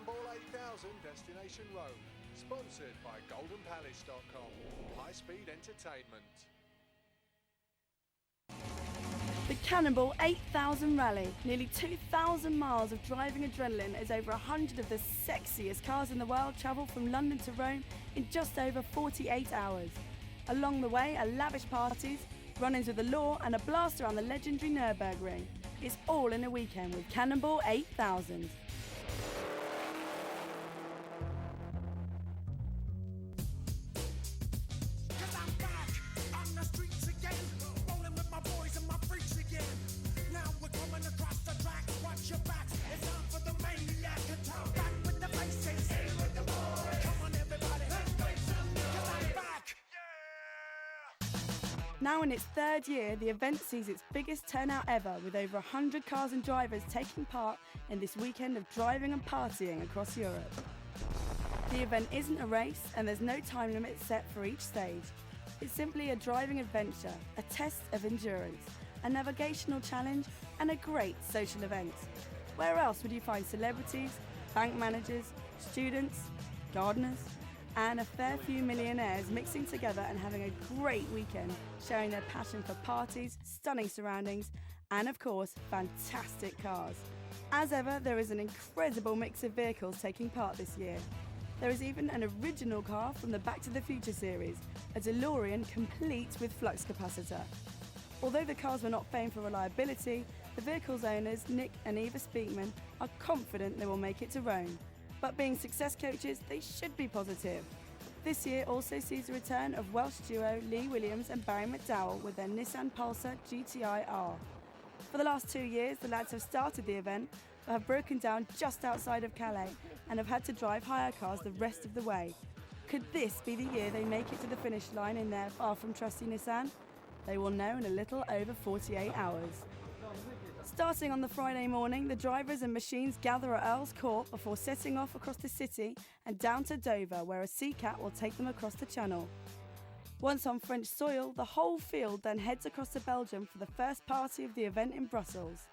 cannonball8000 Destination Rome. Sponsored by goldenpalace.com. High-speed entertainment. The Cannonball 8000 Rally. Nearly 2,000 miles of driving adrenaline as over 100 of the sexiest cars in the world travel from London to Rome in just over 48 hours. Along the way are lavish parties, run-ins with the law and a blast around the legendary Nürburgring. It's all in a weekend with Cannonball 8000. Now in its third year, the event sees its biggest turnout ever, with over 100 cars and drivers taking part in this weekend of driving and partying across Europe. The event isn't a race and there's no time limit set for each stage. It's simply a driving adventure, a test of endurance, a navigational challenge and a great social event. Where else would you find celebrities, bank managers, students, gardeners, and a fair few millionaires mixing together and having a great weekend, sharing their passion for parties, stunning surroundings, and of course, fantastic cars. As ever, there is an incredible mix of vehicles taking part this year. There is even an original car from the Back to the Future series, a DeLorean complete with flux capacitor. Although the cars were not famed for reliability, the vehicle's owners, Nick and Eva Speakman, are confident they will make it to Rome. But being success coaches, they should be positive. This year also sees the return of Welsh duo Lee Williams and Barry McDowell with their Nissan Pulsar GTI R. For the last 2 years, the lads have started the event, but have broken down just outside of Calais and have had to drive hire cars the rest of the way. Could this be the year they make it to the finish line in their far from trusty Nissan? They will know in a little over 48 hours. Starting on the Friday morning, the drivers and machines gather at Earl's Court before setting off across the city and down to Dover, where a Sea Cat will take them across the channel. Once on French soil, the whole field then heads across to Belgium for the first party of the event in Brussels.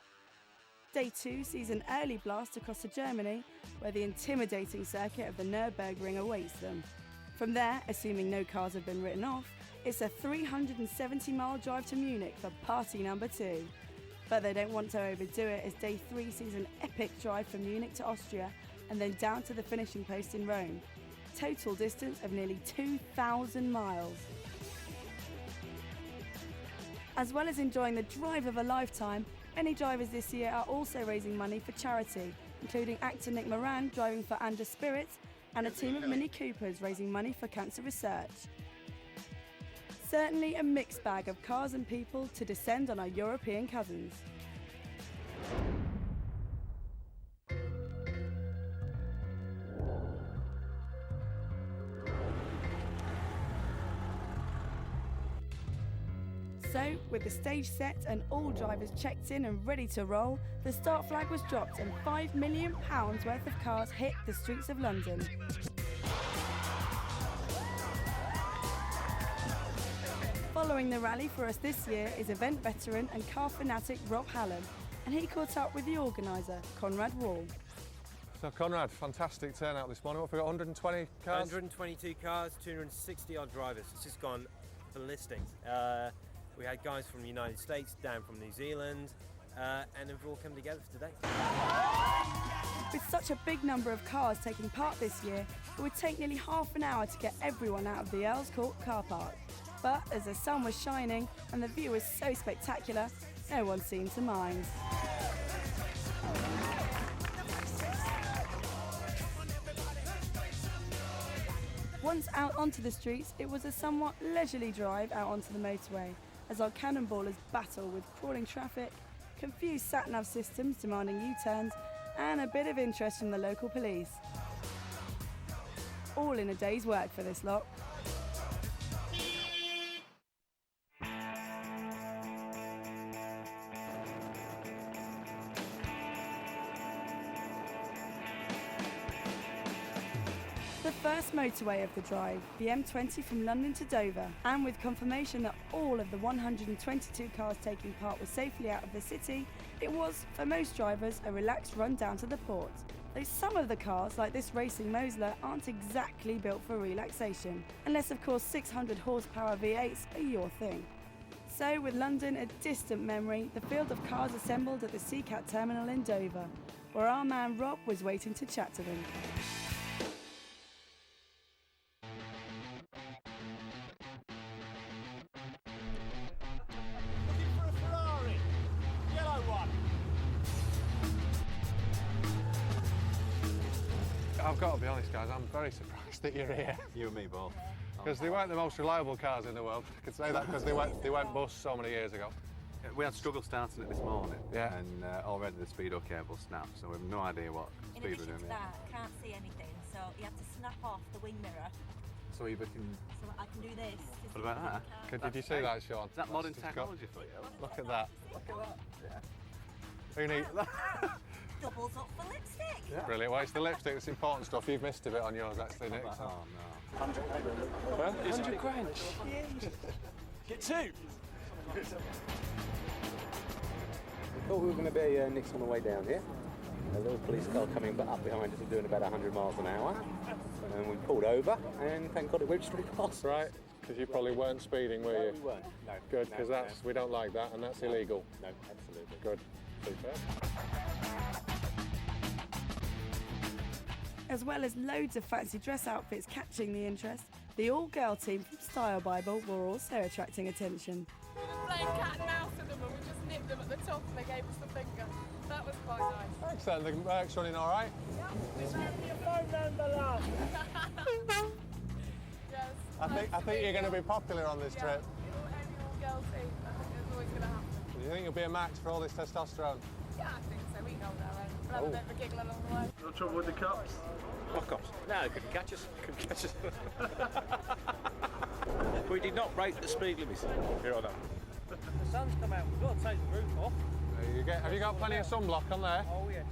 Day 2 sees an early blast across to Germany, where the intimidating circuit of the Nürburgring awaits them. From there, assuming no cars have been written off, it's a 370-mile drive to Munich for party number 2. But they don't want to overdo it, as Day 3 sees an epic drive from Munich to Austria and then down to the finishing post in Rome. Total distance of nearly 2,000 miles. As well as enjoying the drive of a lifetime, many drivers this year are also raising money for charity, including actor Nick Moran driving for Andra Spirits and a team of Mini Coopers raising money for cancer research. Certainly a mixed bag of cars and people to descend on our European cousins. So, with the stage set and all drivers checked in and ready to roll, the start flag was dropped and £5 million worth of cars hit the streets of London. Following the rally for us this year is event veteran and car fanatic Rob Hallam, and he caught up with the organiser, Conrad Wall. So Conrad, fantastic turnout this morning. What have we got, 120 cars? 122 cars, 260 odd drivers. It's just gone ballistic. We had guys from the United States, down from New Zealand, and they've all come together for today. With such a big number of cars taking part this year, it would take nearly half an hour to get everyone out of the Earl's Court car park. But as the sun was shining and the view was so spectacular, no one seemed to mind. Once out onto the streets, it was a somewhat leisurely drive out onto the motorway, as our cannonballers battle with crawling traffic, confused sat-nav systems demanding U-turns, and a bit of interest from the local police. All in a day's work for this lot. The the first motorway of the drive, the M20 from London to Dover, and with confirmation that all of the 122 cars taking part were safely out of the city, it was, for most drivers, a relaxed run down to the port. Though some of the cars, like this racing Mosler, aren't exactly built for relaxation, unless of course 600 horsepower V8s are your thing. So, with London a distant memory, the field of cars assembled at the Seacat terminal in Dover, where our man Rob was waiting to chat to them. Looking for a Ferrari, yellow one. I've got to be honest, guys, I'm very surprised that you're here. You and me both. Because they weren't the most reliable cars in the world. I could say that because they went bust so many years ago. We had struggle starting it this morning, Yeah. and already the speedo cable snapped, so we have no idea what In speed we're addition doing to yet. that, I can't see anything, so you have to snap off the wing mirror So either can. so I can do this. What about that? Did you see that, Sean? Is that modern It's got- technology for you? Look at that. Look at that. Yeah. Who needs Doubles up for lipstick. Yeah. Brilliant. Well, it's the lipstick that's important stuff. You've missed a bit on yours, actually, Nick. Oh So. no. 100 grand. Get two. We thought we were going to be next on the way down here. A little police car coming up behind us and doing about 100 miles an hour. And we pulled over, and thank God it went straight past. Right, because you probably weren't speeding, were No, you? we weren't. No. Good, No, because no. we don't like that, and that's illegal. No, absolutely. Good. Super. As well as loads of fancy dress outfits catching the interest, the all-girl team from Style Bible were also attracting attention. We were playing cat and mouse with them and we just nipped them at the top and they gave us the finger. That was quite nice. Excellent. The work's running all right. Is there your phone number, love? Yes. I think you're going to be popular on this trip. Any all-girl team, I think it's always going to happen. Do you think you'll be a match for all this testosterone? Yeah, I think so. We can hold our own. We'll have a bit of a giggle along the way. No trouble with the cups. What cops? No, couldn't catch us. Couldn't catch us. We did not break the speed limits. Here I know. The sun's come out. We've got to take the roof off. There you go. Have you got plenty of sunblock on there? Oh, yes.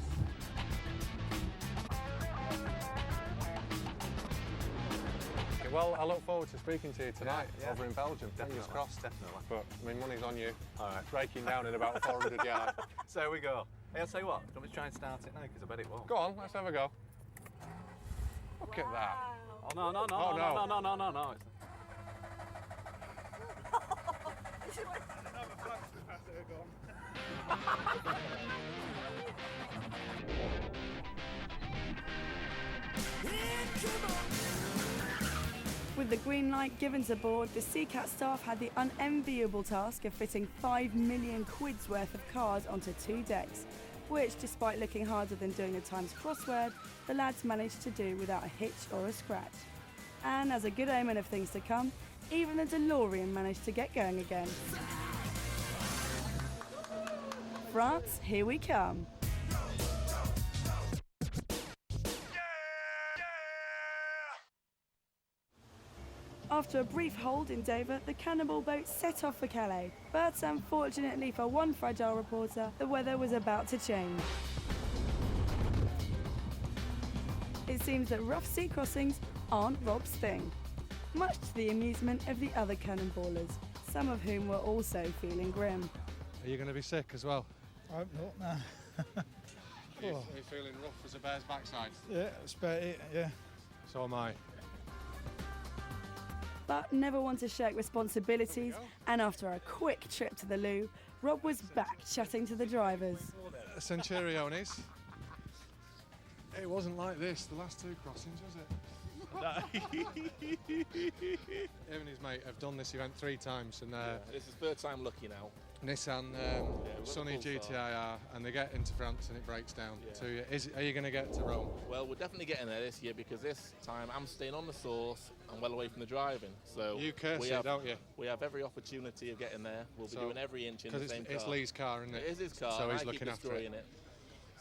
Well, I look forward to speaking to you tonight Yeah. over in Belgium. Fingers Definitely, crossed. definitely. But, I mean, money's on you. All right. Breaking down in about 400 yards. So here we go. Hey, I'll tell you what. Do you want me to try and start it now? Because I bet it won't. Go on, let's have a go. Look at that. Oh no no no Oh, no no. no no no no no. With the green light given to board, the Seacat staff had the unenviable task of fitting 5 million quid's worth of cars onto 2 decks, which, despite looking harder than doing the Times crossword, the lads managed to do without a hitch or a scratch. And as a good omen of things to come, even the DeLorean managed to get going again. France, here we come. After a brief hold in Dover, the cannonball boat set off for Calais. But unfortunately for one fragile reporter, the weather was about to change. It seems that rough sea crossings aren't Rob's thing, much to the amusement of the other cannonballers, some of whom were also feeling grim. Are you going to be sick as well? I hope not, no. Are you feeling rough as a bear's backside? Yeah, it's about it, yeah. So am I. But never one to shirk responsibilities, and after a quick trip to the loo, Rob was back chatting to the drivers. Centuriones. It wasn't like this the last 2 crossings, was it? Him and his mate have done this event 3 times, and This is third time lucky now. Nissan Sunny GTIR, and they get into France and it breaks down. Are you going to get to Rome? Well, we're definitely getting there this year because this time I'm staying on the source and well away from the driving. So You curse it, don't you? We have every opportunity of getting there. We'll be So- doing every inch in the Because same car. it's Lee's car, isn't it? It is his car. So and he's I looking keep after destroying it.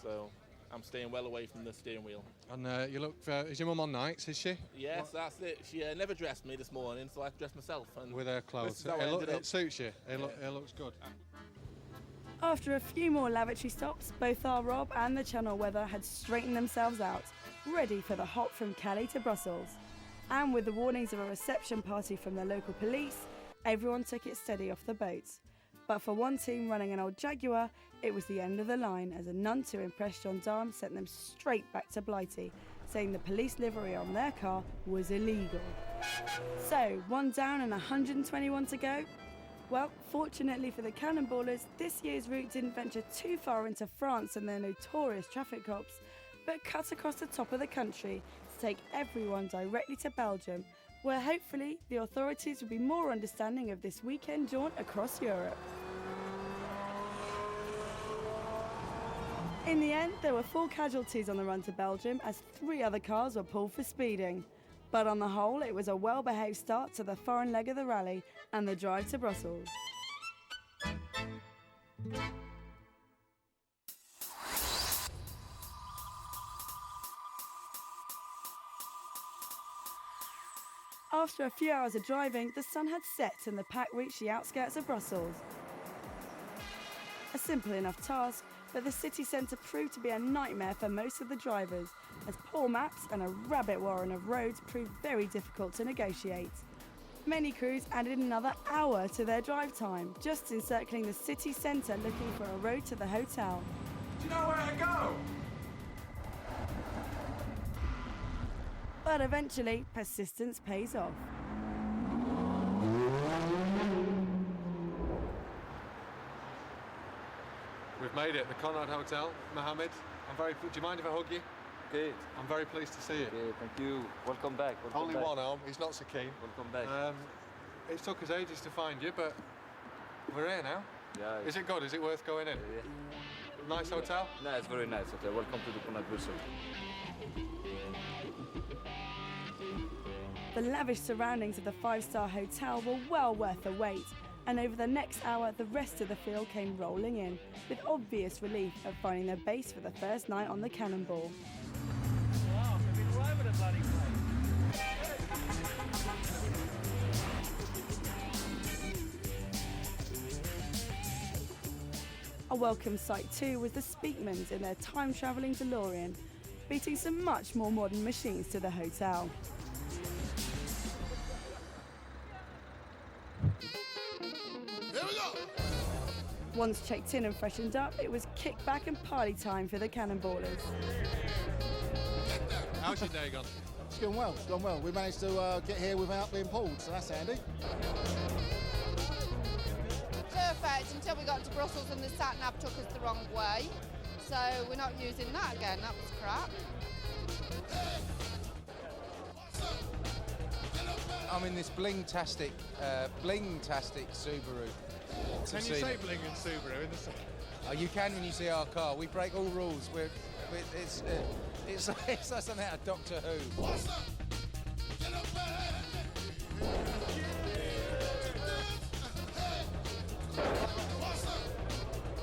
So I'm staying well away from the steering wheel. And you look. Is your mum on nights? Is she? Yes, that's it. She never dressed me this morning, so I dressed myself. And With her this clothes. is how I ended up. It suits you. It looks good. After a few more lavatory stops, both our Rob and the channel weather had straightened themselves out, ready for the hop from Calais to Brussels. And with the warnings of a reception party from the local police, everyone took it steady off the boats. But for one team running an old Jaguar, it was the end of the line, as a none too impressed gendarme sent them straight back to Blighty, saying the police livery on their car was illegal. So, 1 down and 121 to go? Well, fortunately for the Cannonballers, this year's route didn't venture too far into France and their notorious traffic cops, but cut across the top of the country to take everyone directly to Belgium, where hopefully the authorities will be more understanding of this weekend jaunt across Europe. In the end, there were 4 casualties on the run to Belgium as 3 other cars were pulled for speeding. But on the whole, it was a well-behaved start to the foreign leg of the rally and the drive to Brussels. After a few hours of driving, the sun had set and the pack reached the outskirts of Brussels. A simple enough task, but the city centre proved to be a nightmare for most of the drivers, as poor maps and a rabbit warren of roads proved very difficult to negotiate. Many crews added another hour to their drive time, just encircling the city centre looking for a road to the hotel. Do you know where to go? But eventually, persistence pays off. We've made it, the Conrad Hotel. Mohammed, do you mind if I hug you? Good. I'm very pleased to see you. Okay, thank you. Welcome back. Only one home, he's not so keen. Welcome back. It took us ages to find you, but we're here now. Yeah. Is it good? Is it worth going in? Yeah. Nice hotel? No, it's very nice hotel. Welcome to the Conrad Brussels. The lavish surroundings of the 5-star hotel were well worth the wait, and over the next hour the rest of the field came rolling in, with obvious relief of finding their base for the first night on the Cannonball. Wow, I've been all over the bloody place. A welcome sight too was the Speakmans in their time-travelling DeLorean, beating some much more modern machines to the hotel. Here we go! Once checked in and freshened up, it was kick back and party time for the Cannonballers. How's your day gone? It's gone well, it's gone well. We managed to get here without being pulled, so that's handy. Perfect until we got to Brussels and the sat-nav took us the wrong way. So we're not using that again, that was crap. I'm in this bling-tastic Subaru. Can you say bling and Subaru in the sun? Oh, you can when you see our car. We break all rules. It's like something out of Doctor Who.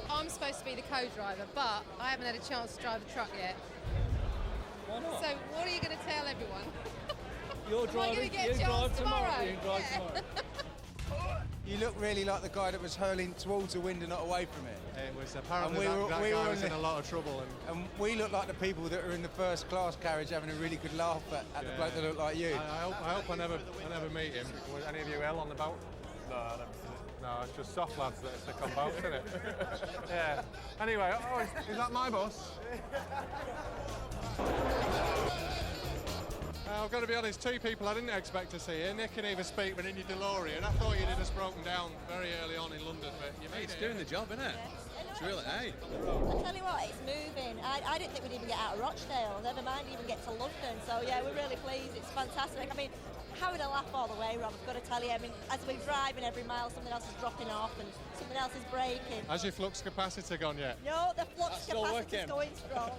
I'm supposed to be the co-driver, but I haven't had a chance to drive the truck yet. Why not? So what are you going to tell everyone? You're driving, you drive tomorrow. You drive tomorrow. You look really like the guy that was hurling towards the wind and not away from it. It was apparently that guy was in a lot of trouble. And we look like the people that are in the first class carriage having a really good laugh at the bloke that look like you. I hope I never meet him. Was any of you ill on the boat? No, I don't. No, it's just soft lads that stick on boats, isn't it? Yeah. Anyway, is that my bus? I've got to be honest, 2 people I didn't expect to see here, Nick and Eva Speakman in your DeLorean. I thought you'd have just broken down very early on in London, but you made It's doing the job, isn't it? It's really, hey. I tell you what, it's moving. I didn't think we'd even get out of Rochdale, never mind even get to London. So yeah, we're really pleased. It's fantastic. I mean, having a laugh all the way, Rob, I've got to tell you. I mean, as we're driving every mile, something else is dropping off and something else is breaking. Has your flux capacitor gone yet? No, the flux capacitor is going strong.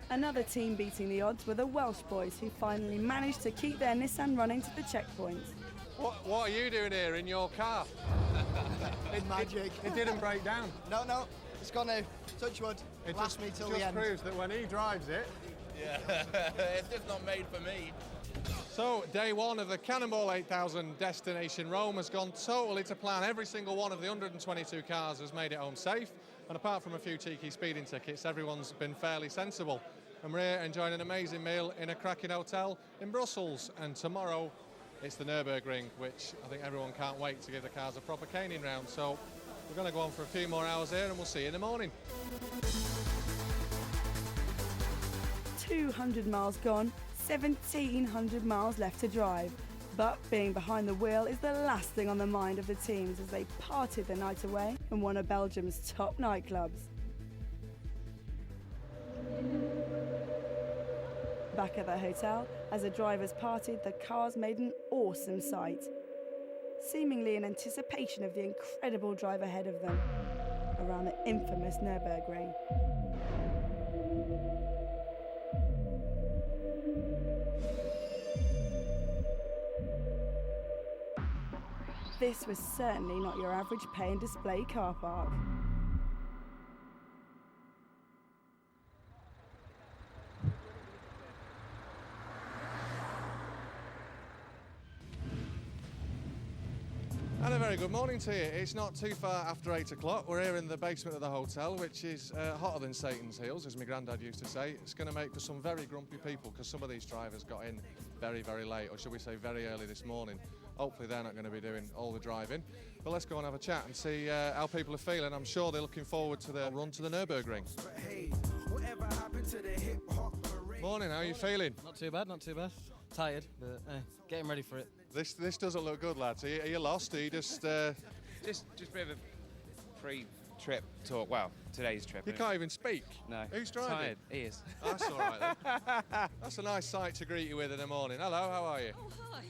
Another team beating the odds were the Welsh boys, who finally managed to keep their Nissan running to the checkpoint. What are you doing here in your car? Magic. It didn't break down. No, it's gone now. Touch wood. It Last me till the just end. proves that when he drives it... Yeah, it's just not made for me. So, day 1 of the Cannonball8000 destination Rome has gone totally to plan. Every single one of the 122 cars has made it home safe. And apart from a few cheeky speeding tickets, everyone's been fairly sensible. and we're here enjoying an amazing meal in a cracking hotel in Brussels. And tomorrow it's the Nürburgring, which I think everyone can't wait to give the cars a proper caning round. So we're going to go on for a few more hours here and we'll see you in the morning. 200 miles gone, 1,700 miles left to drive. But being behind the wheel is the last thing on the mind of the teams as they parted the night away in one of Belgium's top nightclubs. Back at the hotel, as the drivers parted, the cars made an awesome sight, seemingly in anticipation of the incredible drive ahead of them around the infamous Nürburgring. This was certainly not your average pay and display car park. And a very good morning to you. It's not too far after 8 o'clock. We're here in the basement of the hotel, which is hotter than Satan's heels, as my granddad used to say. It's going to make for some very grumpy people because some of these drivers got in very, very late, or should we say very early this morning. Hopefully they're not going to be doing all the driving. But let's go and have a chat and see how people are feeling. I'm sure they're looking forward to the run to the Nürburgring. Morning, how are you feeling? Not too bad, not too bad. Tired, but getting ready for it. This doesn't look good, lads. Are you lost? Are you just... Just a bit of a pre-trip talk. Well, today's trip. You can't even speak? No. Who's driving? Tired. He is. Oh, that's all right then. That's a nice sight to greet you with in the morning. Hello, how are you? Oh, hi.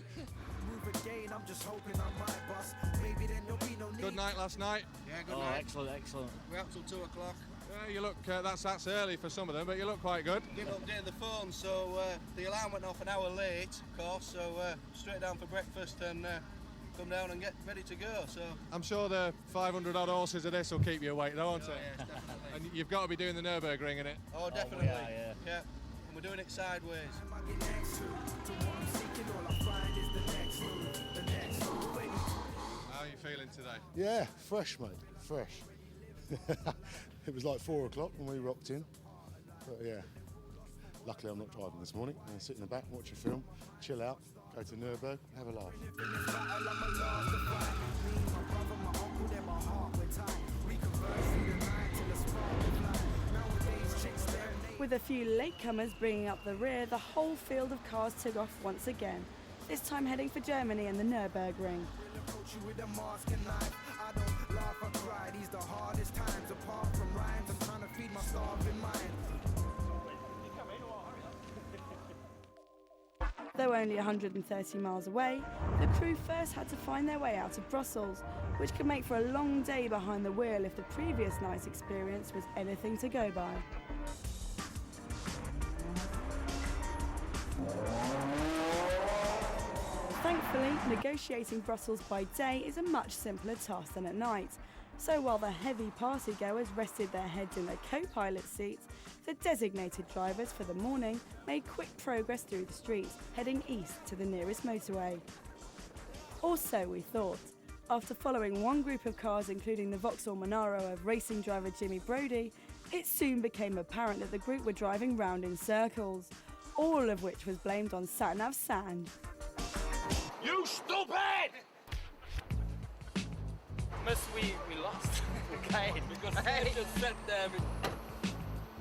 Good night last night? Yeah, good night. Excellent, excellent. We're up till 2 o'clock. Yeah, you look, that's early for some of them, but you look quite good. Didn't update the phone, so the alarm went off an hour late, of course, so straight down for breakfast and come down and get ready to go. So I'm sure the 500 odd horses of this will keep you awake though, won't it? Yes, definitely. And you've got to be doing the Nürburgring, innit? Oh, definitely. Yeah. And we're doing it sideways. How are you feeling today? Yeah, fresh, mate, fresh. It was like 4 o'clock when we rocked in. But yeah, luckily I'm not driving this morning. I'm going to sit in the back, watch a film, chill out, go to Nürburgring, have a laugh. With a few latecomers bringing up the rear, the whole field of cars took off once again, this time heading for Germany and the Nürburgring. Though only 130 miles away, the crew first had to find their way out of Brussels, which could make for a long day behind the wheel if the previous night's experience was anything to go by. Thankfully, negotiating Brussels by day is a much simpler task than at night. So while the heavy partygoers rested their heads in their co-pilot seats, the designated drivers for the morning made quick progress through the streets, heading east to the nearest motorway. Or so we thought. After following one group of cars, including the Vauxhall Monaro of racing driver Jimmy Brodie, it soon became apparent that the group were driving round in circles, all of which was blamed on sat-nav sand. You stupid! Must we lost again because I just sat there.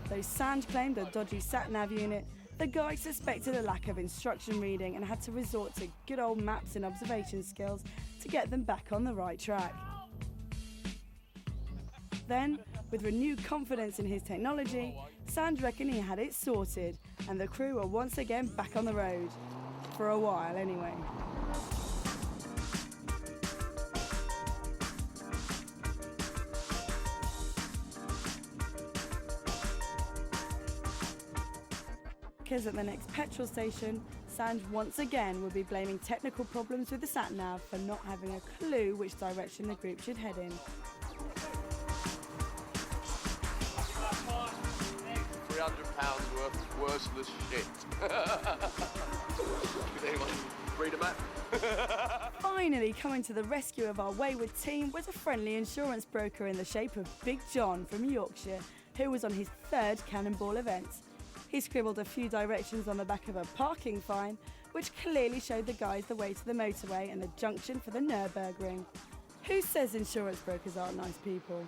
Though Sand claimed a dodgy sat-nav unit, the guys suspected a lack of instruction reading and had to resort to good old maps and observation skills to get them back on the right track. Then, with renewed confidence in his technology, Sand reckoned he had it sorted, and the crew were once again back on the road. For a while, anyway. Because at the next petrol station, Sand once again would be blaming technical problems with the sat-nav for not having a clue which direction the group should head in. £300 worth of worthless shit. Did anyone read a map? Finally coming to the rescue of our wayward team was a friendly insurance broker in the shape of Big John from Yorkshire, who was on his third Cannonball event. He scribbled a few directions on the back of a parking fine, which clearly showed the guys the way to the motorway and the junction for the Nürburgring. Who says insurance brokers aren't nice people?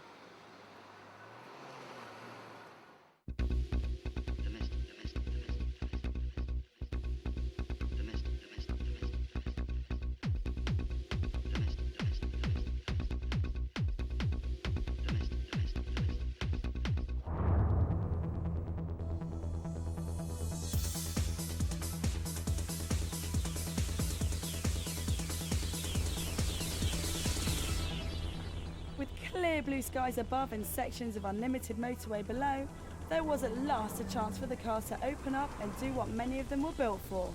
With clear blue skies above and sections of unlimited motorway below, there was at last a chance for the cars to open up and do what many of them were built for: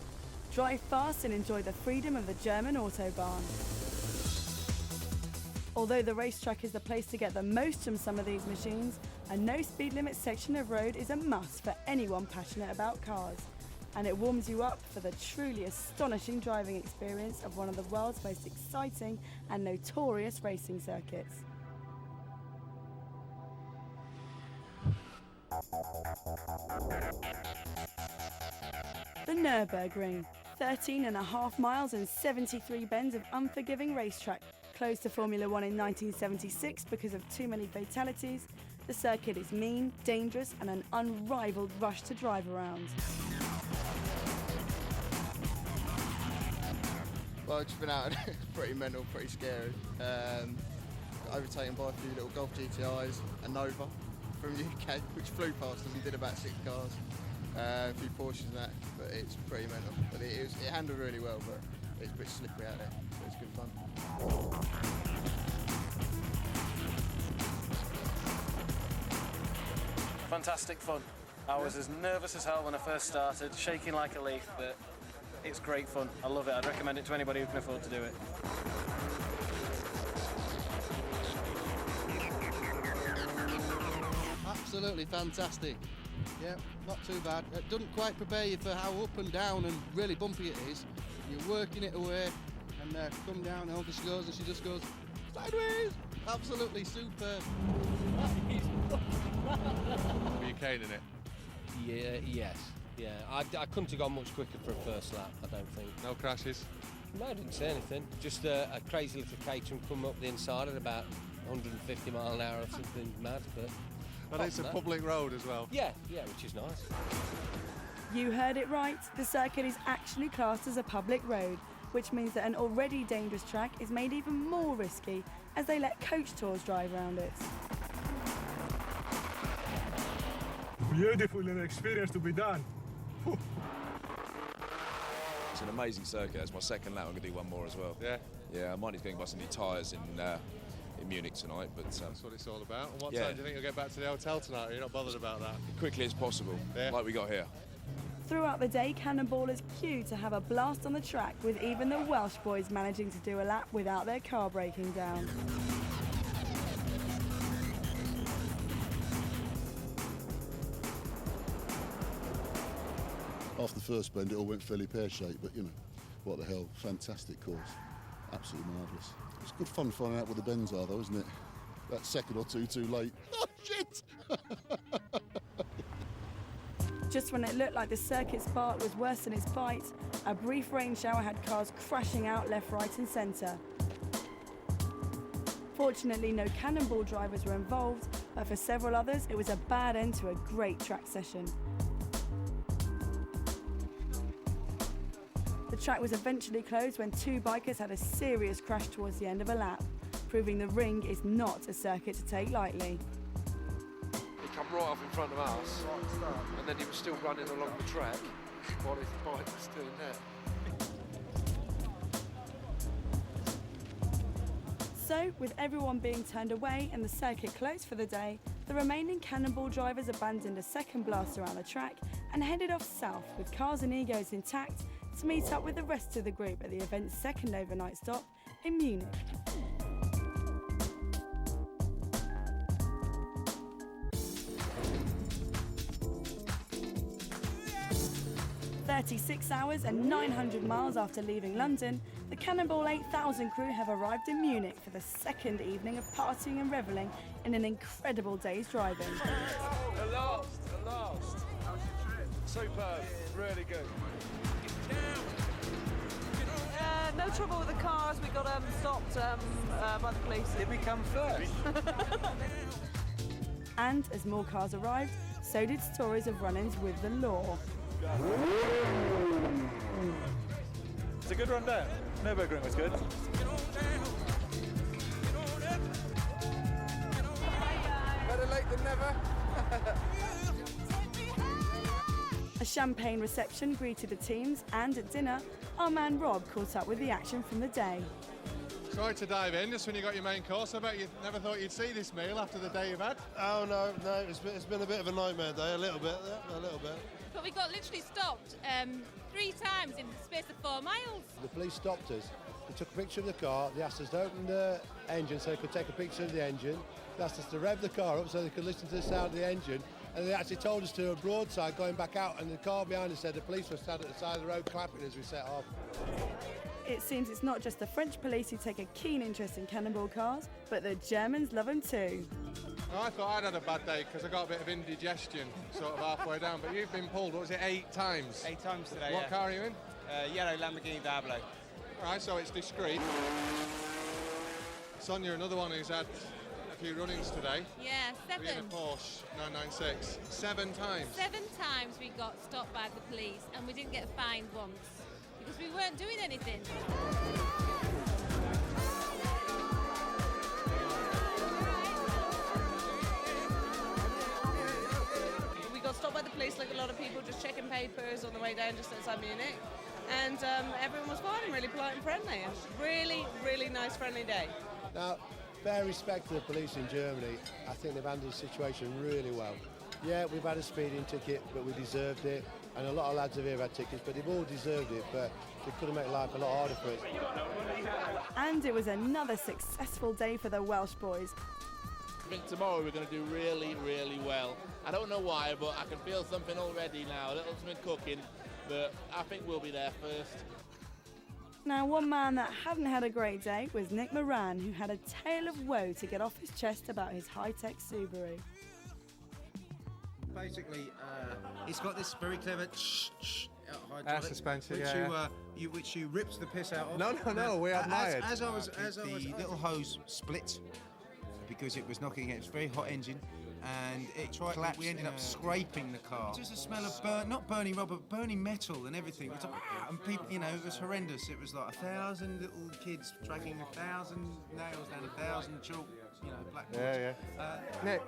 drive fast and enjoy the freedom of the German Autobahn. Although the racetrack is the place to get the most from some of these machines, a no speed limit section of road is a must for anyone passionate about cars. And it warms you up for the truly astonishing driving experience of one of the world's most exciting and notorious racing circuits. The Nürburgring, 13.5 miles and 73 bends of unforgiving racetrack, closed to Formula One in 1976 because of too many fatalities. The circuit is mean, dangerous and an unrivaled rush to drive around. Well, I've just been out, pretty mental, pretty scary. Overtaken by a few little Golf GTIs, a Nova from UK, which flew past us and did about 6 cars. A few Porsches and that, but it's pretty mental. But it handled really well, but it's a bit slippery out there, but it's good fun. Fantastic fun. I was as nervous as hell when I first started, shaking like a leaf, but it's great fun. I love it. I'd recommend it to anybody who can afford to do it. Absolutely fantastic. Yeah, not too bad. It doesn't quite prepare you for how up and down and really bumpy it is. You're working it away and come down and she goes and she just goes sideways. Absolutely superb. Were you caning it? Yeah, yes. Yeah, I couldn't have gone much quicker for a first lap, I don't think. No crashes? No, I didn't say anything. Just a crazy little Caterham come up the inside at about 150 mile an hour or something mad, but it's a public road as well. Yeah, which is nice. You heard it right. The circuit is actually classed as a public road, which means that an already dangerous track is made even more risky as they let coach tours drive around it. Beautiful experience to be done. It's an amazing circuit. It's my second lap. I'm going to do one more as well. Yeah? Yeah, I might need to go and buy some new tyres in Munich tonight. But that's what it's all about. And what yeah. time do you think you'll get back to the hotel tonight? Are you not bothered about that? As quickly as possible, like we got here. Throughout the day, cannonballers queue to have a blast on the track, with even the Welsh boys managing to do a lap without their car breaking down. After the first bend, it all went fairly pear-shaped, but you know, what the hell, fantastic course. Absolutely marvellous. It's good fun finding out what the bends are, though, isn't it? That second or two too late. Oh, shit! Just when it looked like the circuit's bark was worse than its bite, a brief rain shower had cars crashing out left, right and centre. Fortunately, no cannonball drivers were involved, but for several others, it was a bad end to a great track session. The track was eventually closed when 2 bikers had a serious crash towards the end of a lap, proving the ring is not a circuit to take lightly. He come right off in front of us, and then he was still running along the track while his bike was doing that. So, with everyone being turned away and the circuit closed for the day, the remaining cannonball drivers abandoned a second blast around the track and headed off south with cars and egos intact to meet up with the rest of the group at the event's second overnight stop in Munich. 36 hours and 900 miles after leaving London, the Cannonball 8000 crew have arrived in Munich for the second evening of partying and revelling in an incredible day's driving. At last, at last. How's your trip? Superb, really good. No trouble with the cars. We got stopped by the police. Did we come first? And as more cars arrived, so did stories of run-ins with the law. It's a good run down. Nürburgring was good. Better late than never. A champagne reception greeted the teams, and at dinner, our man Rob caught up with the action from the day. Sorry to dive in just when you got your main course. I bet you never thought you'd see this meal after the day you've had. Oh no, it's been a bit of a nightmare day, a little bit. But we got literally stopped 3 times in the space of 4 miles. The police stopped us. They took a picture of the car. They asked us to open the engine so they could take a picture of the engine. They asked us to rev the car up so they could listen to the sound of the engine. And they actually told us to a broadside going back out, and the car behind us said the police were stood at the side of the road clapping as we set off. It seems it's not just the French police who take a keen interest in cannonball cars, but the Germans love them too. I thought I'd had a bad day because I got a bit of indigestion sort of halfway down, but you've been pulled, what was it, 8 times? 8 times today, What car are you in? Yellow Lamborghini Diablo. All right, so it's discreet. Sonia, another one who's had a few run-ins today. Yeah, 7. In a Porsche 996. 7 times. 7 times we got stopped by the police and we didn't get fined once because we weren't doing anything. We got stopped by the police like a lot of people, just checking papers on the way down just outside Munich. And everyone was fine and really polite and friendly. And really, really nice, friendly day. Now, fair respect to the police in Germany. I think they've handled the situation really well. Yeah, we've had a speeding ticket, but we deserved it. And a lot of lads have here had tickets, but they've all deserved it. But they could have made life a lot harder for us. And it was another successful day for the Welsh boys. I think tomorrow we're going to do really, really well. I don't know why, but I can feel something already now, a little something cooking. But I think we'll be there first. Now, one man that hadn't had a great day was Nick Moran, who had a tale of woe to get off his chest about his high-tech Subaru. Basically, it's got this very clever Air suspension, which you rips the piss out of. No, we admired. As I was, the little hose split because it was knocking against a very hot engine. And it collapsed. We ended up scraping the car. Just a smell of not burning rubber, but burning metal and everything. It was like, and people, it was horrendous. It was like 1,000 little kids dragging 1,000 nails down 1,000 chalk, blackboards. Yeah. Nick,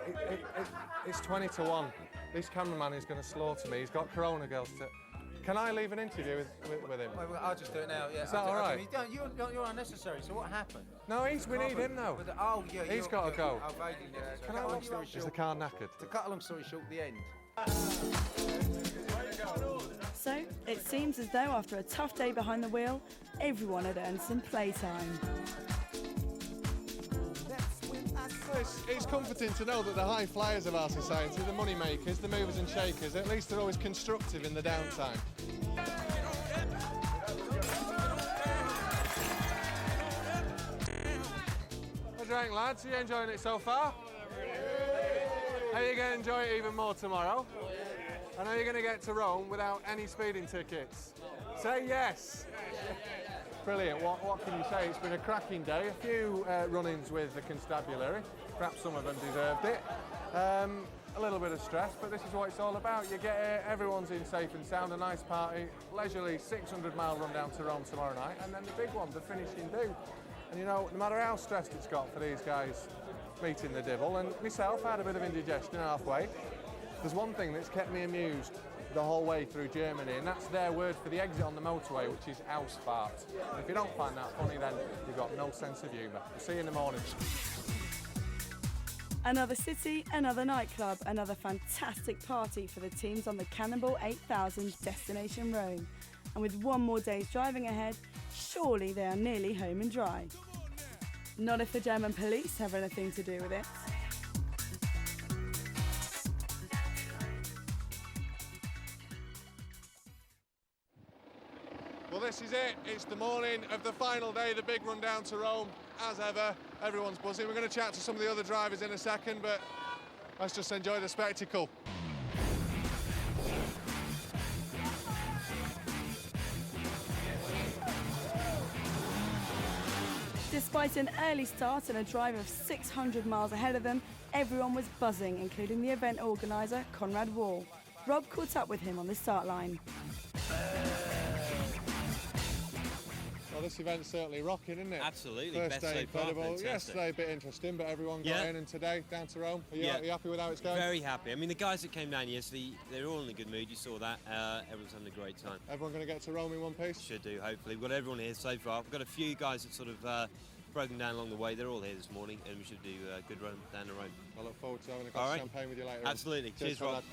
it's 20 to 1. This cameraman is going to slaughter me. He's got Corona girls to... Can I leave an interview with him? Well, I'll just do it now. Yeah. Is that all right? You're unnecessary. So what happened? No, we need him now. He's got to go. Can I long story short? Is the car knackered? To cut a long story short, the end. So, it seems as though after a tough day behind the wheel, everyone had earned some playtime. It's comforting to know that the high flyers of our society, the money makers, the movers and shakers, at least they're always constructive in the downtime. What do you think, lads? Are you enjoying it so far? Are you going to enjoy it even more tomorrow? And are you going to get to Rome without any speeding tickets? Say yes! Brilliant. What can you say? It's been a cracking day. A few run-ins with the constabulary. Perhaps some of them deserved it. A little bit of stress, but this is what it's all about. You get here, everyone's in safe and sound, a nice party, leisurely 600-mile run down to Rome tomorrow night, and then the big one, the finishing do. And no matter how stressed it's got for these guys meeting the devil, and myself, I had a bit of indigestion halfway. There's one thing that's kept me amused the whole way through Germany, and that's their word for the exit on the motorway, which is Ausfahrt. And if you don't find that funny, then you've got no sense of humour. We'll see you in the morning. Another city, another nightclub, another fantastic party for the teams on the Cannonball8000 destination Rome. And with one more day's driving ahead, surely they are nearly home and dry. Not if the German police have anything to do with it. Well, this is it. It's the morning of the final day, the big run down to Rome. As ever, everyone's buzzing. We're going to chat to some of the other drivers in a second, but let's just enjoy the spectacle. Despite an early start and a drive of 600 miles ahead of them, everyone was buzzing, including the event organiser, Conrad Wall. Rob caught up with him on the start line. Well, this event's certainly rocking, isn't it? Absolutely. First Best day so far, incredible. fantastic. Yesterday a bit interesting, but everyone got in, and today down to Rome. Are you happy with how it's going? Very happy. I mean, the guys that came down yesterday, they're all in a good mood. You saw that. Everyone's having a great time. Everyone going to get to Rome in one piece? Should do, hopefully. We've got everyone here so far. We've got a few guys that sort of broken down along the way. They're all here this morning, and we should do a good run down the road. I look forward to having a glass of champagne with you later. Absolutely. Cheers, Rob.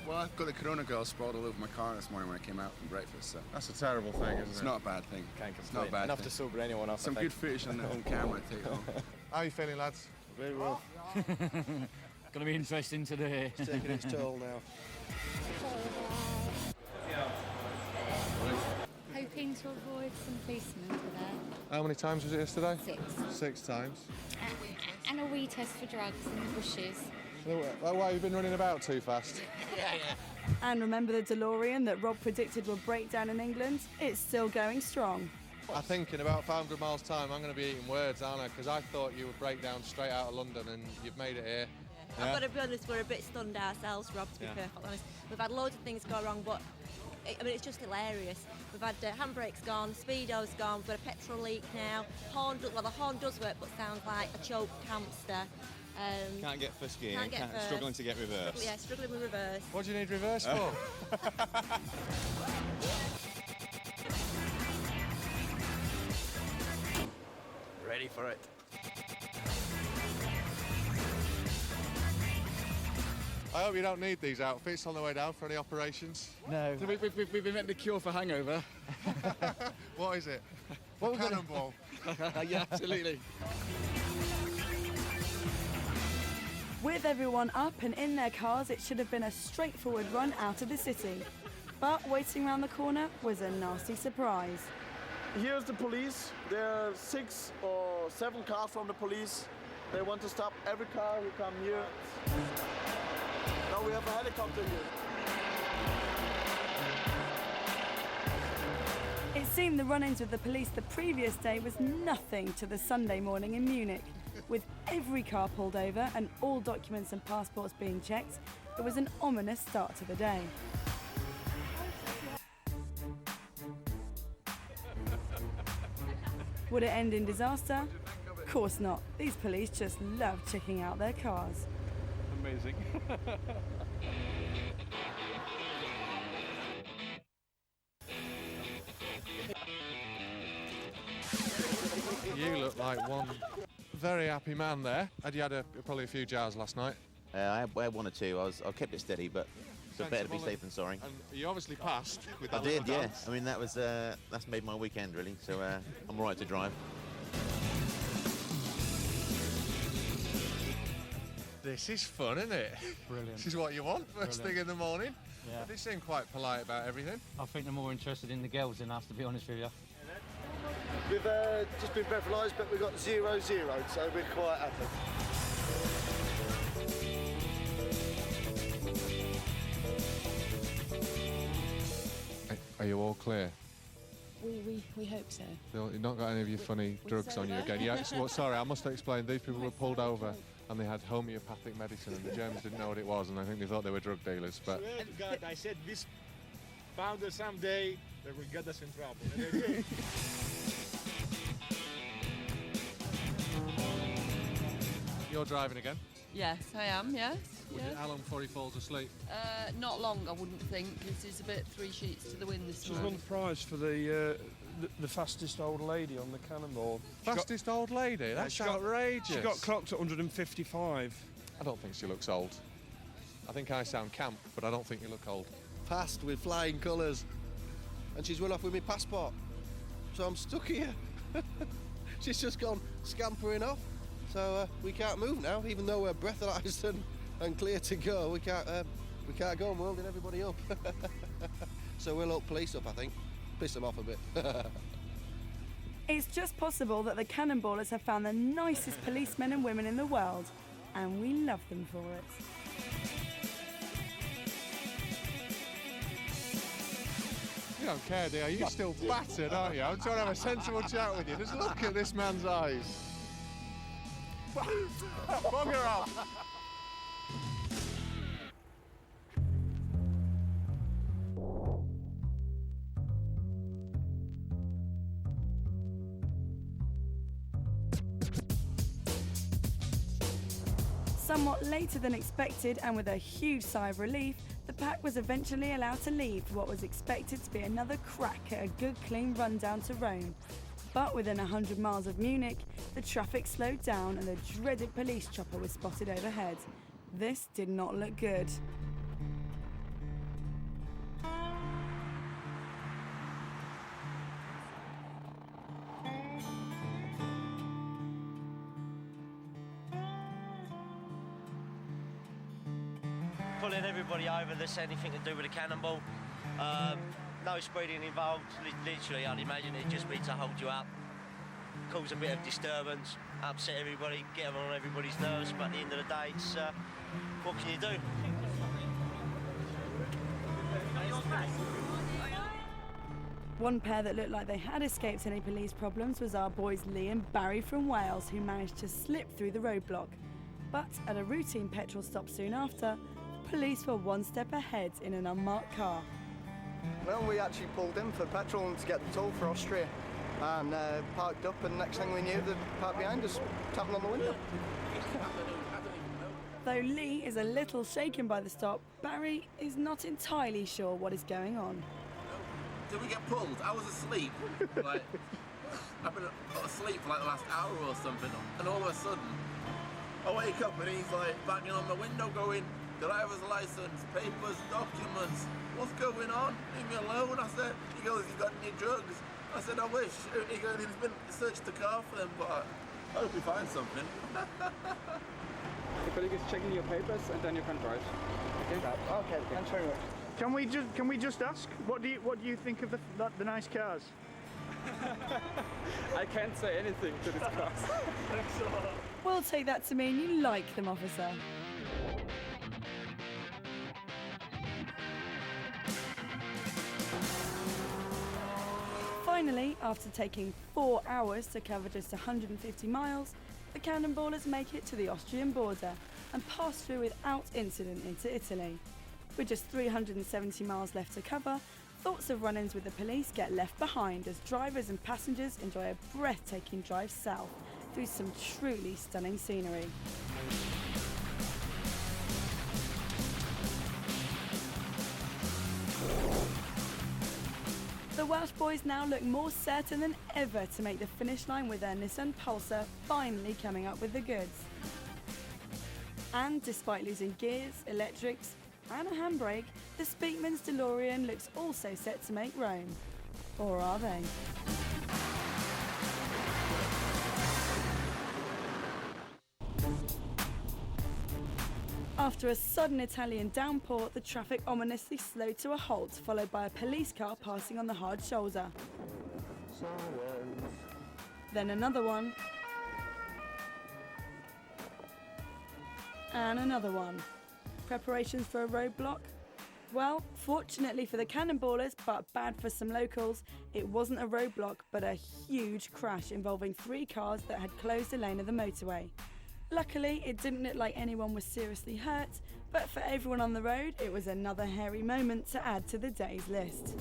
Well, I've got the Corona girl sprawled all over my car this morning when I came out from breakfast. So that's a terrible thing, isn't it? It's not a bad thing. Can't It's not a bad Enough thing. to sober anyone off. Some good footage on camera, I take home. How are you feeling, lads? Very well. Going to be interesting today. It's taking its toll now. Hoping to avoid some policemen today. How many times was it yesterday? 6. 6 times. And a wee test for drugs in the bushes. Why have you been running about too fast? And remember the DeLorean that Rob predicted would break down in England? It's still going strong. I think in about 500 miles time I'm going to be eating words, aren't I? Because I thought you would break down straight out of London, and you've made it here. Yeah. I've got to be honest, we're a bit stunned ourselves, Rob, to be perfectly honest. We've had loads of things go wrong, but it's just hilarious. We've had handbrakes gone, speedo's gone, we've got a petrol leak now. The horn does work, but sounds like a choked hamster. Can't get first gear. Can't get first. Struggling to get reverse. Yeah, struggling with reverse. What do you need reverse for? Ready for it. I hope you don't need these outfits on the way down for any operations. No. So we've been meant to cure for hangover. What is it? What Cannonball? Yeah, absolutely. With everyone up and in their cars, it should have been a straightforward run out of the city. But waiting around the corner was a nasty surprise. Here's the police. There are 6 or 7 cars from the police. They want to stop every car who come here. Now we have a helicopter here. It seemed the run-ins with the police the previous day was nothing to the Sunday morning in Munich. With every car pulled over and all documents and passports being checked, it was an ominous start to the day. Would it end in disaster? Of course not. These police just love checking out their cars. Amazing. You look like one very happy man there. Had you had probably a few jars last night? I had 1 or 2. I kept it steady, but it's better to be safe than sorry. And you obviously passed with I that did, little yeah. dance. I mean, that's made my weekend really. So I'm all right to drive. This is fun, isn't it? Brilliant. This is what you want first thing in the morning. Yeah. They seem quite polite about everything. I think they're more interested in the girls than us, to be honest with you. We've just been breathalyzed, but we've got 0-0, so we're quite happy. Are you all clear? We hope so. You've not got any of your funny drugs on you again? Yeah, well, sorry, I must explain. These people were pulled over and they had homeopathic medicine, and the Germans didn't know what it was, and I think they thought they were drug dealers. But God, I said this founder someday they will get us in trouble. And they did. You're driving again? Yes, I am, yes. How long before he falls asleep? Not long, I wouldn't think. This is a bit 3 sheets to the wind this She's won morning. the prize for the fastest old lady on the cannonball. Fastest old lady? That's outrageous. She got clocked at 155. I don't think she looks old. I think I sound camp, but I don't think you look old. Passed with flying colours. And she's run off with my passport. So I'm stuck here. She's just gone scampering off. So we can't move now, even though we're breathalyzed and clear to go. We can't go, and we're holding everybody up. So we'll look police up, I think. Piss them off a bit. It's just possible that the Cannonballers have found the nicest policemen and women in the world, and we love them for it. don't care, do you? You're still battered, aren't you? I'm trying to have a sensible chat with you. Just look at this man's eyes. Bugger off. Somewhat later than expected and with a huge sigh of relief, the pack was eventually allowed to leave for what was expected to be another crack at a good clean run down to Rome. But within 100 miles of Munich, the traffic slowed down and the dreaded police chopper was spotted overhead. This did not look good. Pulling everybody over that's anything to do with a cannonball. No speeding involved, literally I'd imagine it'd just be to hold you up, cause a bit of disturbance, upset everybody, get on everybody's nerves, but at the end of the day, it's what can you do? One pair that looked like they had escaped any police problems was our boys Lee and Barry from Wales, who managed to slip through the roadblock. But at a routine petrol stop soon after, police were one step ahead in an unmarked car. Well, we actually pulled in for petrol and to get the toll for Austria and parked up, and next thing we knew, the parked behind us, tapping on the window. Though Lee is a little shaken by the stop, Barry is not entirely sure what is going on. Did we get pulled? I was asleep. Like, I've been asleep for like the last hour or something, and all of a sudden, I wake up and he's like banging on the window going, driver's license, papers, documents, what's going on? Leave me alone. I said, he goes, you got any drugs? I said, I wish. He goes, he's been searched the car for them, but I hope we find something. The colleague is checking your papers and then you can drive. Okay, thanks very much. Can we just ask, what do you think of the nice cars? I can't say anything to this cars. We'll take that to mean you like them, officer. Finally, after taking 4 hours to cover just 150 miles, the cannonballers make it to the Austrian border and pass through without incident into Italy. With just 370 miles left to cover, thoughts of run-ins with the police get left behind as drivers and passengers enjoy a breathtaking drive south through some truly stunning scenery. The Welsh boys now look more certain than ever to make the finish line with their Nissan Pulsar finally coming up with the goods. And despite losing gears, electrics and a handbrake, the Speakman's DeLorean looks also set to make Rome. Or are they? After a sudden Italian downpour, the traffic ominously slowed to a halt, followed by a police car passing on the hard shoulder. Then another one. And another one. Preparations for a roadblock? Well, fortunately for the cannonballers, but bad for some locals, it wasn't a roadblock, but a huge crash involving 3 cars that had closed a lane of the motorway. Luckily, it didn't look like anyone was seriously hurt, but for everyone on the road, it was another hairy moment to add to the day's list.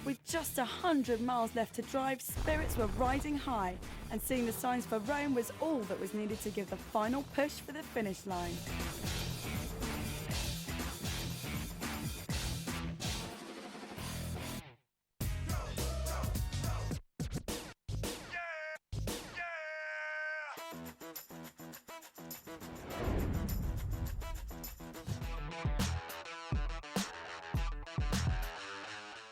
With just 100 miles left to drive, spirits were riding high, and seeing the signs for Rome was all that was needed to give the final push for the finish line.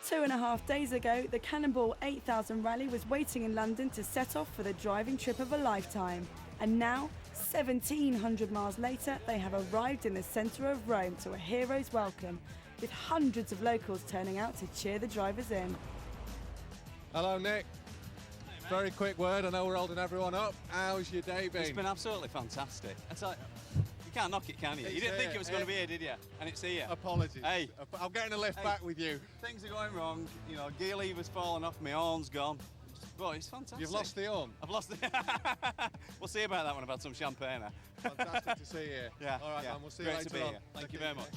2.5 days ago, the Cannonball8000 rally was waiting in London to set off for the driving trip of a lifetime. And now, 1,700 miles later, they have arrived in the centre of Rome to a hero's welcome, with hundreds of locals turning out to cheer the drivers in. Hello, Nick. Very quick word, I know we're holding everyone up. How's your day been? It's been absolutely fantastic. It's like, you can't knock it, can you? You didn't think it was going to be here, did you? And it's here. Apologies. Hey. I'm getting a lift back with you. Things are going wrong. You know, gear lever's fallen off, my horn's gone. But it's fantastic. You've lost the horn? I've lost the... We'll see about that when I've had some champagne. Fantastic to see you. Yeah. All right, yeah. man, we'll see Great you later to be on. here. Thank you very much.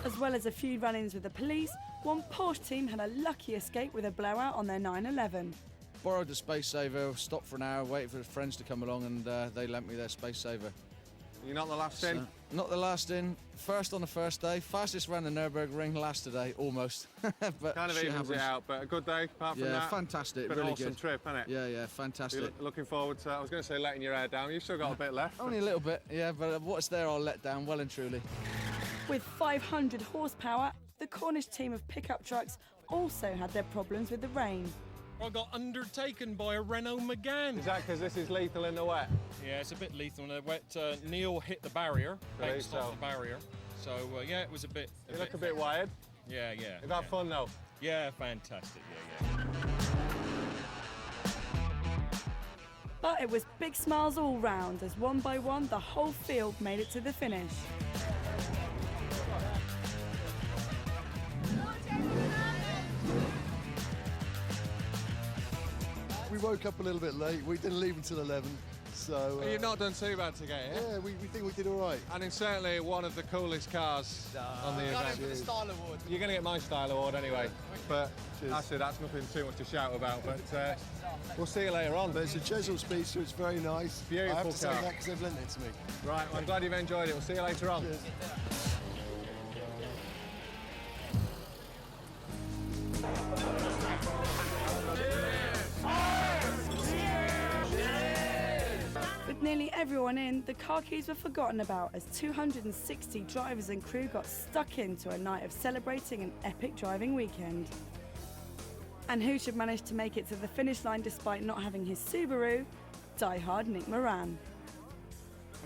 As well as a few run-ins with the police, one Porsche team had a lucky escape with a blowout on their 911. Borrowed the space saver, stopped for an hour, waited for friends to come along, and they lent me their space saver. You're not the last in? Not the last in. First on the first day. Fastest round the Nürburgring last today, almost. But kind of shit evens it happens. out, but a good day apart from Yeah, that. fantastic, Been really an awesome good. trip, hasn't it? Yeah, fantastic. You're looking forward to, I was going to say letting your hair down, you've still got a bit left. Only a little bit, yeah, but what's there I'll let down well and truly. With 500 horsepower, the Cornish team of pickup trucks also had their problems with the rain. I got undertaken by a Renault Megane. Is that because this is lethal in the wet? Yeah, it's a bit lethal in the wet. Neil hit the barrier, bounced off the barrier. So, yeah, it was a bit... You look a bit wired. Yeah. You've had fun, though? Yeah, fantastic, yeah. But it was big smiles all round as one by one the whole field made it to the finish. We woke up a little bit late. We didn't leave until 11. So You've not done too bad to get here. Yeah, we think we did all right. And it's certainly one of the coolest cars on the event. For the style award. You're going to get my style award anyway. But actually, that's nothing too much to shout about. But we'll see you later on. But it's a Chesil Speedster. It's very nice. Beautiful I have to say car. that because they've lent it to me. Right, well, I'm glad you've enjoyed it. We'll see you later on. Cheers. With nearly everyone in, the car keys were forgotten about as 260 drivers and crew got stuck into a night of celebrating an epic driving weekend. And who should manage to make it to the finish line despite not having his Subaru? Die-hard Nick Moran.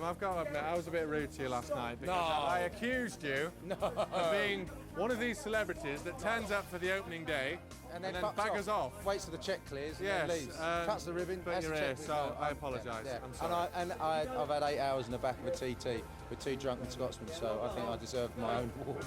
I've got to admit, I was a bit rude to you last night because I accused you of being one of these celebrities that turns up for the opening day and then baggers off. Waits till the check clears and Yes, then leaves. Cuts the ribbon, but has you're to here, check with so the- I apologise. Yeah. I'm sorry. And I've had 8 hours in the back of a TT with 2 drunken Scotsmen, so I think I deserve my own award.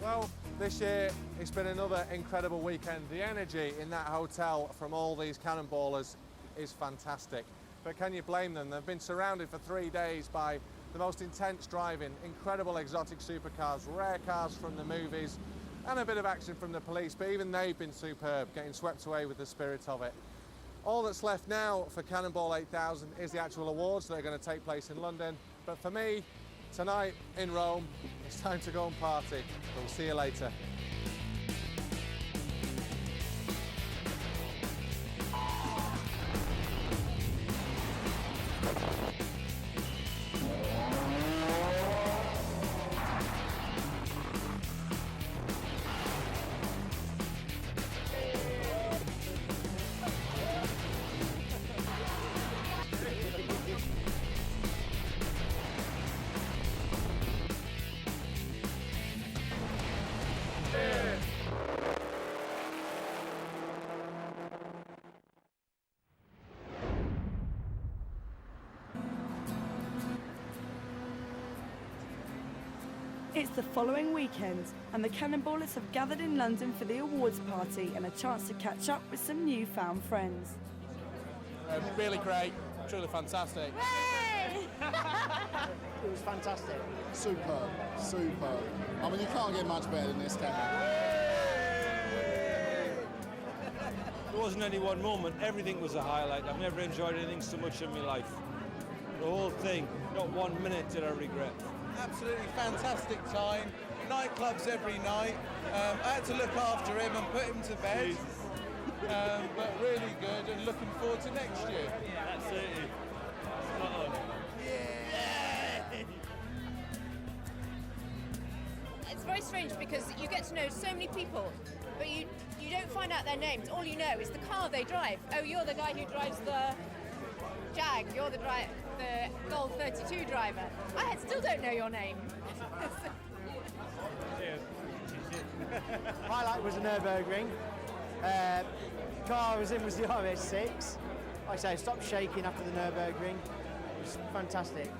Well, this year it's been another incredible weekend. The energy in that hotel from all these cannonballers is fantastic. But can you blame them? They've been surrounded for 3 days by the most intense driving, incredible exotic supercars, rare cars from the movies, and a bit of action from the police, but even they've been superb, getting swept away with the spirit of it. All that's left now for Cannonball 8000 is the actual awards that are going to take place in London. But for me, tonight in Rome, it's time to go and party. We'll see you later. It's the following weekend, and the Cannonballers have gathered in London for the awards party and a chance to catch up with some newfound friends. Really great, truly fantastic. It was fantastic. Superb, superb. I mean, you can't get much better than this, can you? There wasn't any one moment, everything was a highlight. I've never enjoyed anything so much in my life. the whole thing. Not 1 minute did I regret. Absolutely fantastic time. Nightclubs every night. I had to look after him and put him to bed. But really good and looking forward to next year. Absolutely. Spot on. It's very strange because you get to know so many people, but you don't find out their names. All you know is the car they drive. Oh, you're the guy who drives the Jag. You're the Golf 32 driver. I still don't know your name. Highlight was the Nürburgring. Car I was in was the RS6. Like I say, it stopped shaking after the Nürburgring. It was fantastic.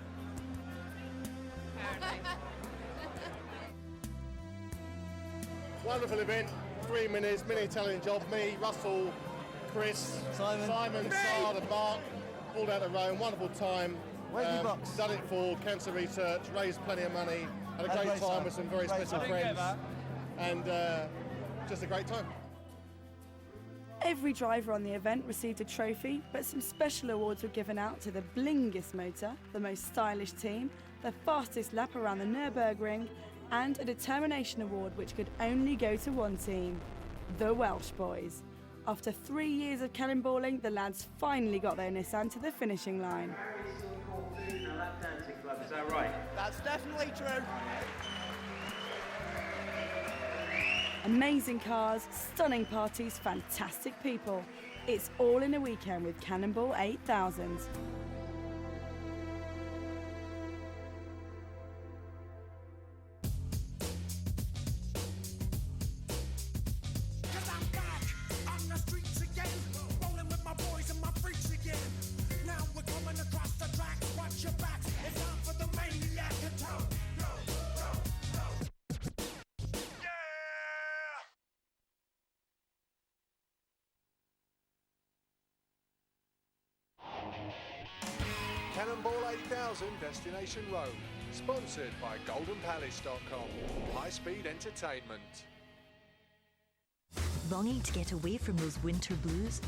Wonderful event, 3 minutes, mini Italian job. Me, Russell, Chris, Simon, Sard and Mark, all down to Rome. Wonderful time. Done it for cancer research, raised plenty of money, had a great time with some very special friends, and just a great time. Every driver on the event received a trophy, but some special awards were given out to the blingest motor, the most stylish team, the fastest lap around the Nürburgring, and a determination award which could only go to one team, the Welsh boys. After 3 years of cannonballing, the lads finally got their Nissan to the finishing line. Is that right? That's definitely true. Amazing cars, stunning parties, fantastic people. It's all in a weekend with Cannonball 8000. Cannonball 8000 Destination Rome, sponsored by GoldenPalace.com. High-speed entertainment. Longing to get away from those winter blues?